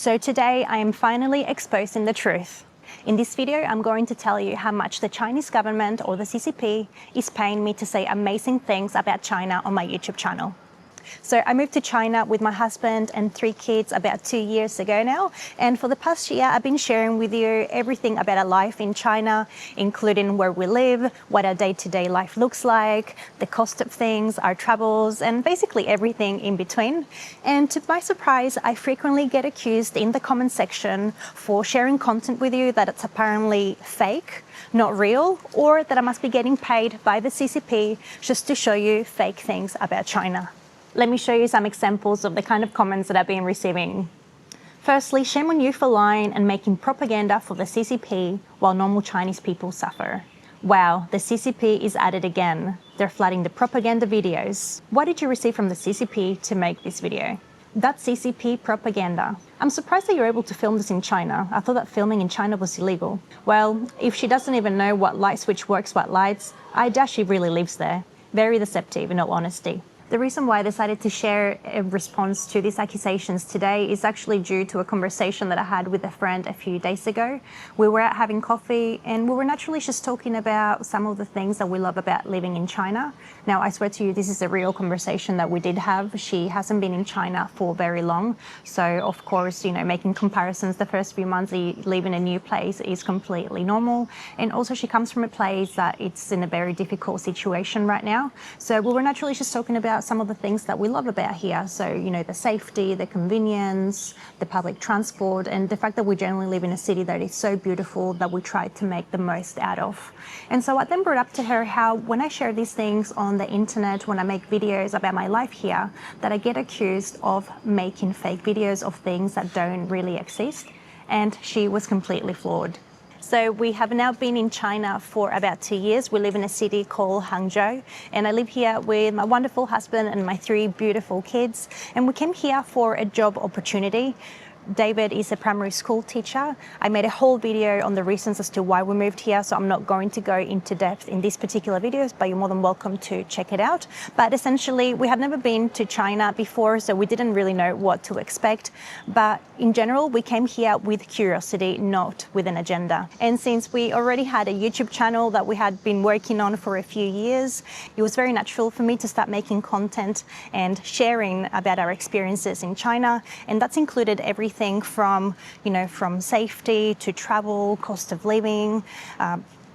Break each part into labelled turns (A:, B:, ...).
A: So today I am finally exposing the truth. In this video, I'm going to tell you how much the Chinese government or the CCP is paying me to say amazing things about China on my YouTube channel. So I moved to China with my husband and 3 kids about 2 years ago now. And for the past year, I've been sharing with you everything about our life in China, including where we live, what our day-to-day life looks like, the cost of things, our travels, and basically everything in between. And to my surprise, I frequently get accused in the comment section for sharing content with you that it's apparently fake, not real, or that I must be getting paid by the CCP just to show you fake things about China. Let me show you some examples of the kind of comments that I've been receiving. Firstly, shame on you for lying and making propaganda for the CCP while normal Chinese people suffer. Wow, the CCP is at it again. They're flooding the propaganda videos. What did you receive from the CCP to make this video? That's CCP propaganda. I'm surprised that you're able to film this in China. I thought that filming in China was illegal. Well, if she doesn't even know what light switch works what lights, I doubt she really lives there. Very deceptive, in all honesty. The reason why I decided to share a response to these accusations today is actually due to a conversation that I had with a friend a few days ago. We were out having coffee and we were naturally just talking about some of the things that we love about living in China. Now, I swear to you, this is a real conversation that we did have. She hasn't been in China for very long. So, of course, making comparisons the first few months you live in a new place is completely normal. And also she comes from a place that it's in a very difficult situation right now. So we were naturally just talking about some of the things that we love about here. So, the safety, the convenience, the public transport, and the fact that we generally live in a city that is so beautiful that we try to make the most out of. And so I then brought up to her how when I share these things on the internet, when I make videos about my life here, that I get accused of making fake videos of things that don't really exist. And she was completely floored. So we have now been in China for about 2 years. We live in a city called Hangzhou, and I live here with my wonderful husband and my 3 beautiful kids. And we came here for a job opportunity. David is a primary school teacher. I made a whole video on the reasons as to why we moved here, so I'm not going to go into depth in these particular videos, but you're more than welcome to check it out. But essentially, we had never been to China before, so we didn't really know what to expect. But in general, we came here with curiosity, not with an agenda. And since we already had a YouTube channel that we had been working on for a few years, it was very natural for me to start making content and sharing about our experiences in China. And that's included everything from safety to travel, cost of living,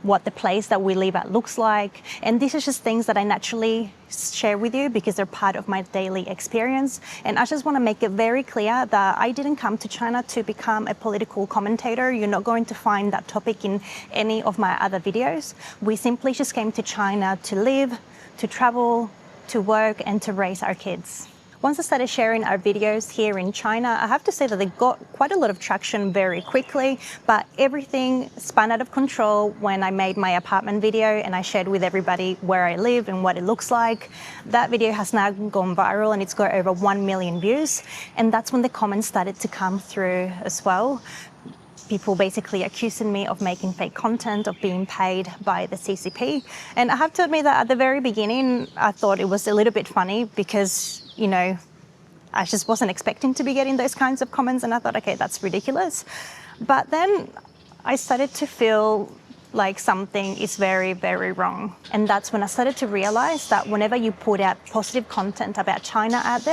A: what the place that we live at looks like. And these are just things that I naturally share with you because they're part of my daily experience. And I just want to make it very clear that I didn't come to China to become a political commentator. You're not going to find that topic in any of my other videos. We simply just came to China to live, to travel, to work, and to raise our kids. Once I started sharing our videos here in China, I have to say that they got quite a lot of traction very quickly, but everything spun out of control when I made my apartment video and I shared with everybody where I live and what it looks like. That video has now gone viral and it's got over 1 million views. And that's when the comments started to come through as well. People basically accusing me of making fake content, of being paid by the CCP. And I have to admit that at the very beginning, I thought it was a little bit funny because, I just wasn't expecting to be getting those kinds of comments. And I thought, okay, that's ridiculous. But then I started to feel like something is very, very wrong. And that's when I started to realize that whenever you put out positive content about China out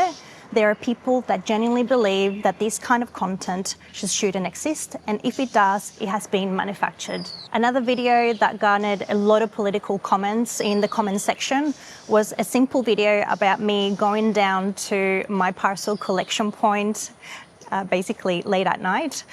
A: there are people that genuinely believe that this kind of content just shouldn't exist, and if it does, it has been manufactured. Another video that garnered a lot of political comments in the comment section was a simple video about me going down to my parcel collection point, basically late at night.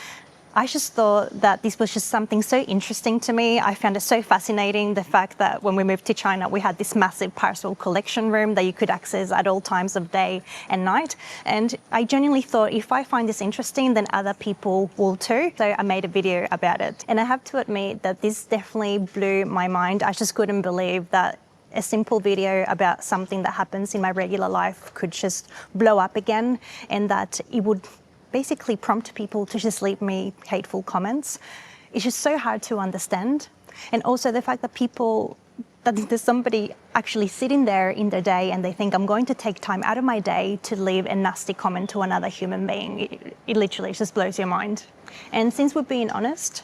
A: I just thought that this was just something so interesting to me. I found it so fascinating, the fact that when we moved to China, we had this massive parcel collection room that you could access at all times of day and night. And I genuinely thought, if I find this interesting, then other people will too. So I made a video about it. And I have to admit that this definitely blew my mind. I just couldn't believe that a simple video about something that happens in my regular life could just blow up again, and that it would basically prompt people to just leave me hateful comments. It's just so hard to understand. And also the fact that people that there's somebody actually sitting there in their day and they think I'm going to take time out of my day to leave a nasty comment to another human being. It literally just blows your mind. And since we're being honest,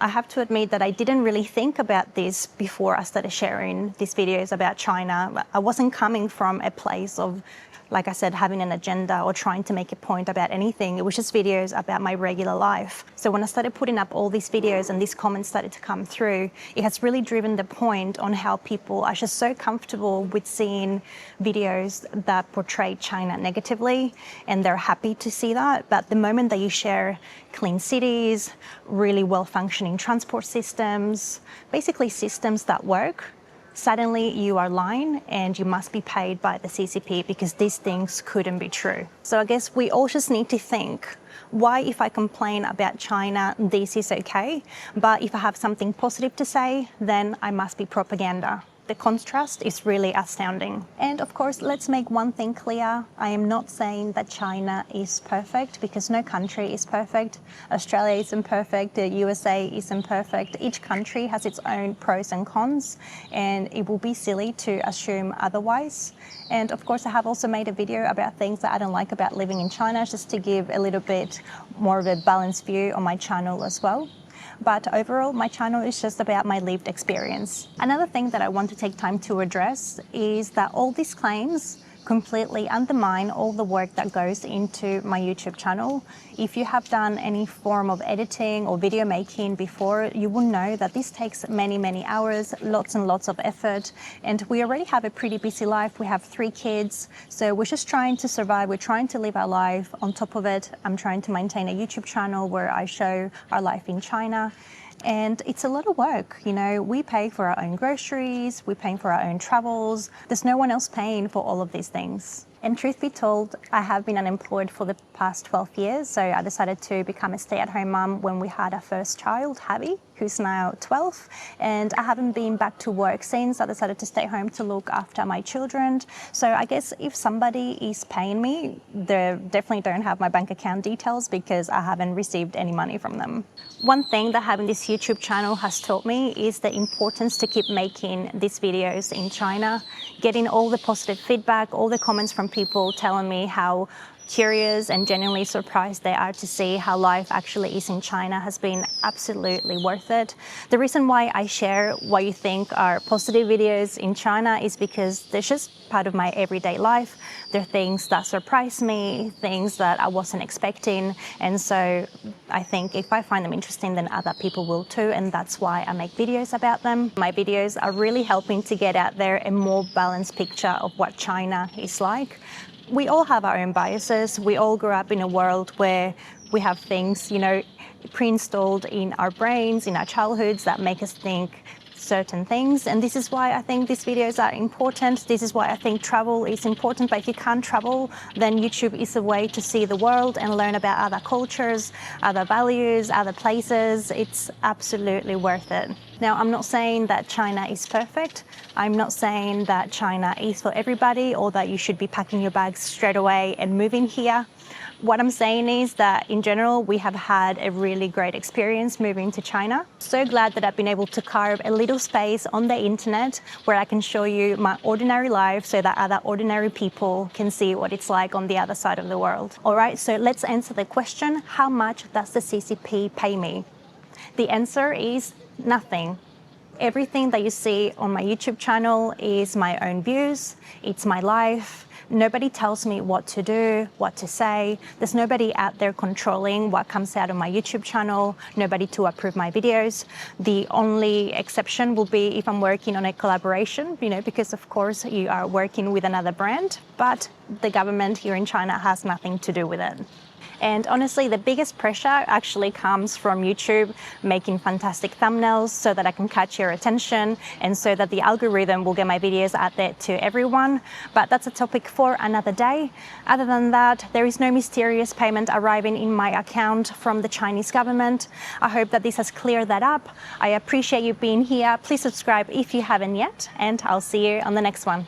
A: I have to admit that I didn't really think about this before I started sharing these videos about China. I wasn't coming from a place of, like I said, having an agenda or trying to make a point about anything. It was just videos about my regular life. So when I started putting up all these videos and these comments started to come through, it has really driven the point on how people are just so comfortable with seeing videos that portray China negatively, and they're happy to see that. But the moment that you share clean cities, really well-functioning transport systems, basically systems that work, suddenly you are lying and you must be paid by the CCP because these things couldn't be true. So I guess we all just need to think, why if I complain about China, this is okay, but if I have something positive to say, then I must be propaganda. The contrast is really astounding. And of course, let's make one thing clear. I am not saying that China is perfect because no country is perfect. Australia isn't perfect, the USA isn't perfect. Each country has its own pros and cons, and it will be silly to assume otherwise. And of course, I have also made a video about things that I don't like about living in China, just to give a little bit more of a balanced view on my channel as well. But overall, my channel is just about my lived experience. Another thing that I want to take time to address is that all these claims completely undermine all the work that goes into my YouTube channel. If you have done any form of editing or video making before, you will know that this takes many, many hours, lots and lots of effort. And we already have a pretty busy life. We have 3 kids. So we're just trying to survive. We're trying to live our life. On top of it, I'm trying to maintain a YouTube channel where I show our life in China. And it's a lot of work, you know, we pay for our own groceries, we pay for our own travels. There's no one else paying for all of these things. And truth be told, I have been unemployed for the past 12 years. So I decided to become a stay-at-home mum when we had our first child, Javi, who's now 12. And I haven't been back to work since. I decided to stay home to look after my children. So I guess if somebody is paying me, they definitely don't have my bank account details because I haven't received any money from them. One thing that having this YouTube channel has taught me is the importance to keep making these videos in China, getting all the positive feedback, all the comments from people telling me how curious and genuinely surprised they are to see how life actually is in China has been absolutely worth it. The reason why I share what you think are positive videos in China is because they're just part of my everyday life. They're things that surprise me, things that I wasn't expecting. And so I think if I find them interesting, then other people will too. And that's why I make videos about them. My videos are really helping to get out there a more balanced picture of what China is like. We all have our own biases. We all grew up in a world where we have things, you know, pre-installed in our brains, in our childhoods that make us think certain things. And this is why I think these videos are important. This is why I think travel is important. But if you can't travel, then YouTube is a way to see the world and learn about other cultures, other values, other places. It's absolutely worth it. Now, I'm not saying that China is perfect. I'm not saying that China is for everybody or that you should be packing your bags straight away and moving here. What I'm saying is that in general, we have had a really great experience moving to China. So glad that I've been able to carve a little space on the internet where I can show you my ordinary life so that other ordinary people can see what it's like on the other side of the world. All right, so let's answer the question, how much does the CCP pay me? The answer is nothing. Everything that you see on my YouTube channel is my own views, it's my life. Nobody tells me what to do, what to say. There's nobody out there controlling what comes out of my YouTube channel, nobody to approve my videos. The only exception will be if I'm working on a collaboration, you know, because of course you are working with another brand, but the government here in China has nothing to do with it. And honestly, the biggest pressure actually comes from YouTube making fantastic thumbnails so that I can catch your attention and so that the algorithm will get my videos out there to everyone. But that's a topic for another day. Other than that, there is no mysterious payment arriving in my account from the Chinese government. I hope that this has cleared that up. I appreciate you being here. Please subscribe if you haven't yet, and I'll see you on the next one.